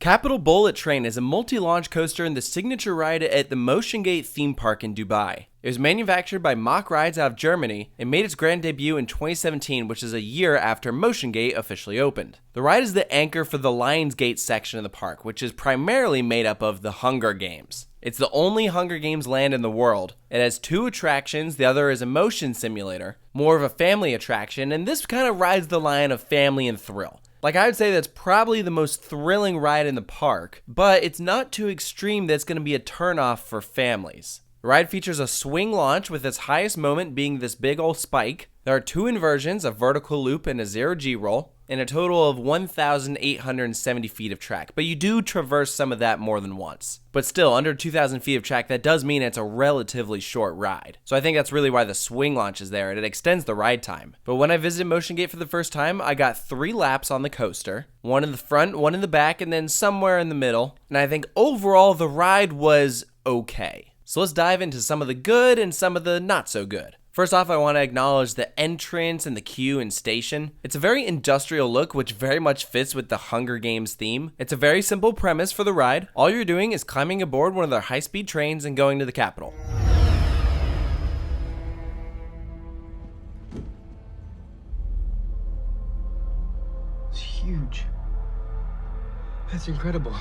Capital Bullet Train is a multi-launch coaster and the signature ride at the Motiongate theme park in Dubai. It was manufactured by Mack Rides out of Germany and made its grand debut in 2017, which is a year after Motiongate officially opened. The ride is the anchor for the Lionsgate section of the park, which is primarily made up of the Hunger Games. It's the only Hunger Games land in the world. It has two attractions, the other is a motion simulator, more of a family attraction, and this kind of rides the line of family and thrill. Like, I would say that's probably the most thrilling ride in the park, but it's not too extreme that's going to be a turnoff for families. The ride features a swing launch with its highest moment being this big old spike. There are two inversions, a vertical loop and a zero-G roll, and a total of 1,870 feet of track. But you do traverse some of that more than once. But still, under 2,000 feet of track, that does mean it's a relatively short ride. So I think that's really why the swing launch is there, and it extends the ride time. But when I visited Motiongate for the first time, I got 3 laps on the coaster. One in the front, one in the back, and then somewhere in the middle. And I think overall, the ride was okay. So let's dive into some of the good and some of the not so good. First off, I want to acknowledge the entrance and the queue and station. It's a very industrial look, which very much fits with the Hunger Games theme. It's a very simple premise for the ride. All you're doing is climbing aboard one of their high-speed trains and going to the capital. It's huge. That's incredible.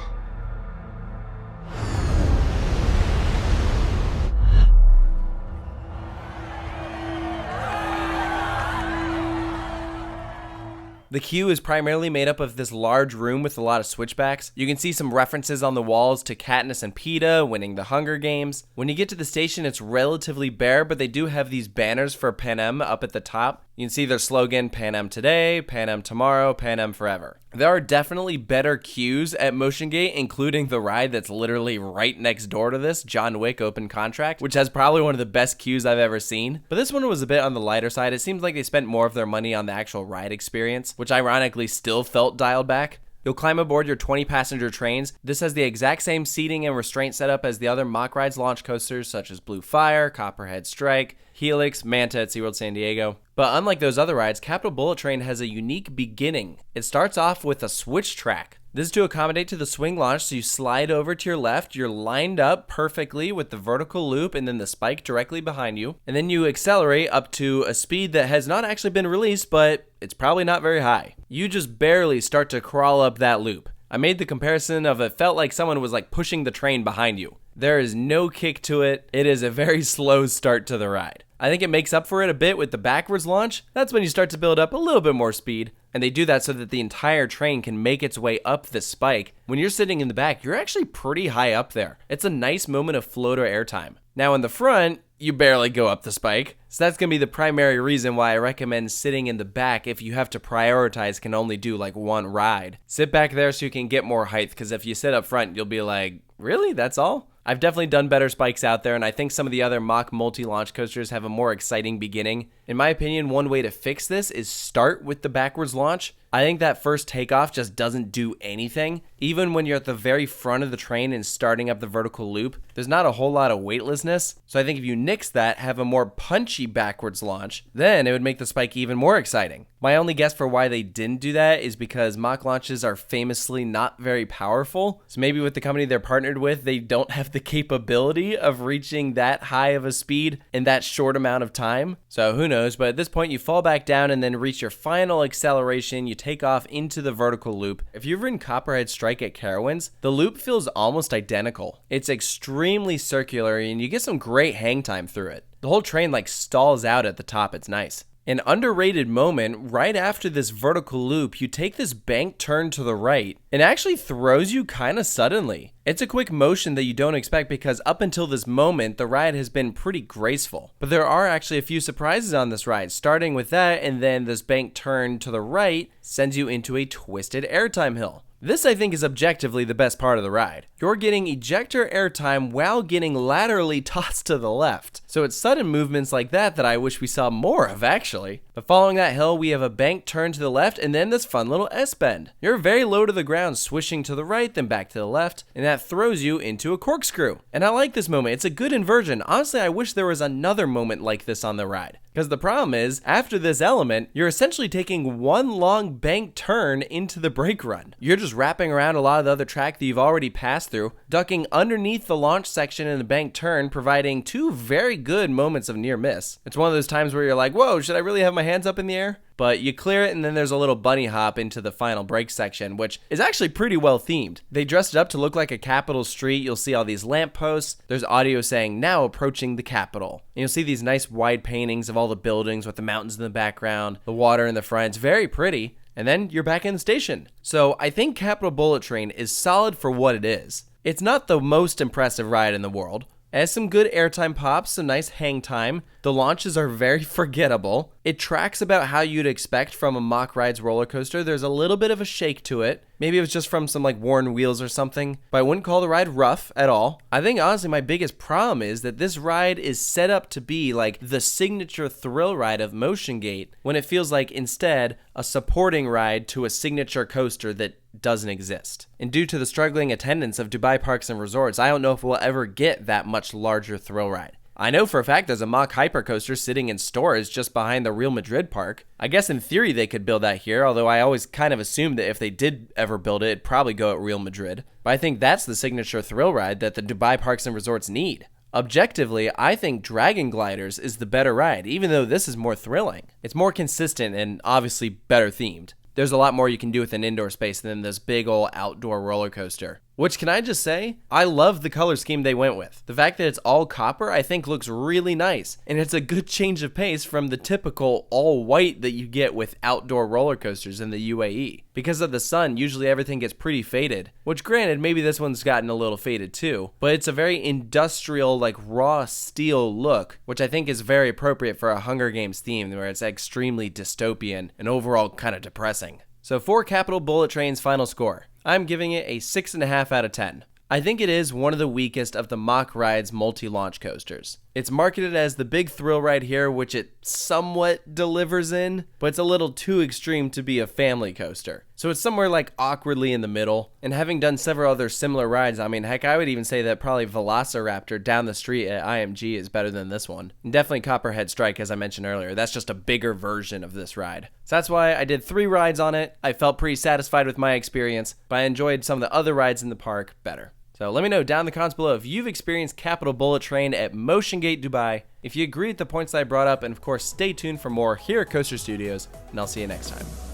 The queue is primarily made up of this large room with a lot of switchbacks. You can see some references on the walls to Katniss and Peeta winning the Hunger Games. When you get to the station, it's relatively bare, but they do have these banners for Pan Am up at the top. You can see their slogan, Pan Am today, Pan Am tomorrow, Pan Am forever. There are definitely better queues at Motiongate, including the ride that's literally right next door to this, John Wick Open Contract, which has probably one of the best queues I've ever seen. But this one was a bit on the lighter side. It seems like they spent more of their money on the actual ride experience, which ironically still felt dialed back. You'll climb aboard your 20-passenger trains. This has the exact same seating and restraint setup as the other Mack Rides launch coasters such as Blue Fire, Copperhead Strike, Helix, Manta at SeaWorld San Diego. But unlike those other rides, Capital Bullet Train has a unique beginning. It starts off with a switch track. This is to accommodate to the swing launch, so you slide over to your left, you're lined up perfectly with the vertical loop and then the spike directly behind you, and then you accelerate up to a speed that has not actually been released, but it's probably not very high. You just barely start to crawl up that loop. I made the comparison of it felt like someone was like pushing the train behind you. There is no kick to it. It is a very slow start to the ride. I think it makes up for it a bit with the backwards launch. That's when you start to build up a little bit more speed. And they do that so that the entire train can make its way up the spike. When you're sitting in the back, you're actually pretty high up there. It's a nice moment of floater airtime. Now in the front, you barely go up the spike. So that's going to be the primary reason why I recommend sitting in the back if you have to prioritize, can only do like one ride. Sit back there so you can get more height, because if you sit up front, you'll be like, really? That's all? I've definitely done better spikes out there, and I think some of the other mock multi-launch coasters have a more exciting beginning. In my opinion, one way to fix this is start with the backwards launch. I think that first takeoff just doesn't do anything. Even when you're at the very front of the train and starting up the vertical loop, there's not a whole lot of weightlessness. So I think if you nix that, have a more punchy backwards launch, then it would make the spike even more exciting. My only guess for why they didn't do that is because mock launches are famously not very powerful. So maybe with the company they're partnered with, they don't have the capability of reaching that high of a speed in that short amount of time. So who knows, but at this point you fall back down and then reach your final acceleration. You take off into the vertical loop. If you've ridden Copperhead Strike at Carowinds, the loop feels almost identical. It's extremely circular and you get some great hang time through it. The whole train like stalls out at the top. It's nice. An underrated moment, right after this vertical loop, you take this bank turn to the right and actually throws you kind of suddenly. It's a quick motion that you don't expect because up until this moment, the ride has been pretty graceful. But there are actually a few surprises on this ride, starting with that, and then this bank turn to the right sends you into a twisted airtime hill. This, I think, is objectively the best part of the ride. You're getting ejector airtime while getting laterally tossed to the left. So it's sudden movements like that I wish we saw more of, actually. But following that hill, we have a bank turn to the left and then this fun little S-bend. You're very low to the ground, swishing to the right, then back to the left, and that throws you into a corkscrew. And I like this moment. It's a good inversion. Honestly, I wish there was another moment like this on the ride. Because the problem is, after this element, you're essentially taking one long bank turn into the brake run. You're just wrapping around a lot of the other track that you've already passed through, ducking underneath the launch section in the bank turn, providing two very good moments of near miss. It's one of those times where you're like, whoa, should I really have my hands up in the air? But you clear it, and then there's a little bunny hop into the final brake section, which is actually pretty well themed. They dressed it up to look like a Capitol street. You'll see all these lampposts. There's audio saying, now approaching the Capitol. And you'll see these nice wide paintings of all the buildings with the mountains in the background, the water in the front. It's very pretty. And then you're back in the station. So I think Capitol Bullet Train is solid for what it is. It's not the most impressive ride in the world. It has some good airtime pops, some nice hang time. The launches are very forgettable. It tracks about how you'd expect from a Mack Rides roller coaster. There's a little bit of a shake to it. Maybe it was just from some like worn wheels or something, but I wouldn't call the ride rough at all. I think honestly my biggest problem is that this ride is set up to be like the signature thrill ride of Motiongate, when it feels like instead a supporting ride to a signature coaster that doesn't exist. And due to the struggling attendance of Dubai Parks and Resorts, I don't know if we'll ever get that much larger thrill ride. I know for a fact there's a Mack hypercoaster sitting in storage just behind the Real Madrid park. I guess in theory they could build that here, although I always kind of assumed that if they did ever build it, it'd probably go at Real Madrid. But I think that's the signature thrill ride that the Dubai Parks and Resorts need. Objectively, I think Dragon Gliders is the better ride, even though this is more thrilling. It's more consistent and obviously better themed. There's a lot more you can do with an indoor space than this big old outdoor roller coaster. Which, can I just say, I love the color scheme they went with. The fact that it's all copper, I think looks really nice. And it's a good change of pace from the typical all white that you get with outdoor roller coasters in the UAE. Because of the sun, usually everything gets pretty faded. Which granted, maybe this one's gotten a little faded too. But it's a very industrial, like raw steel look, which I think is very appropriate for a Hunger Games theme where it's extremely dystopian and overall kind of depressing. So for Capitol Bullet Train's final score, I'm giving it a 6.5 out of 10. I think it is one of the weakest of the Mack Rides multi-launch coasters. It's marketed as the big thrill ride here, which it somewhat delivers in, but it's a little too extreme to be a family coaster. So it's somewhere like awkwardly in the middle, and having done several other similar rides, I mean, heck, I would even say that probably Velociraptor down the street at IMG is better than this one. And definitely Copperhead Strike, as I mentioned earlier, that's just a bigger version of this ride. So that's why I did 3 rides on it. I felt pretty satisfied with my experience, but I enjoyed some of the other rides in the park better. So let me know down in the comments below if you've experienced Capitol Bullet Train at Motiongate Dubai, if you agree with the points that I brought up, and of course stay tuned for more here at Coaster Studios, and I'll see you next time.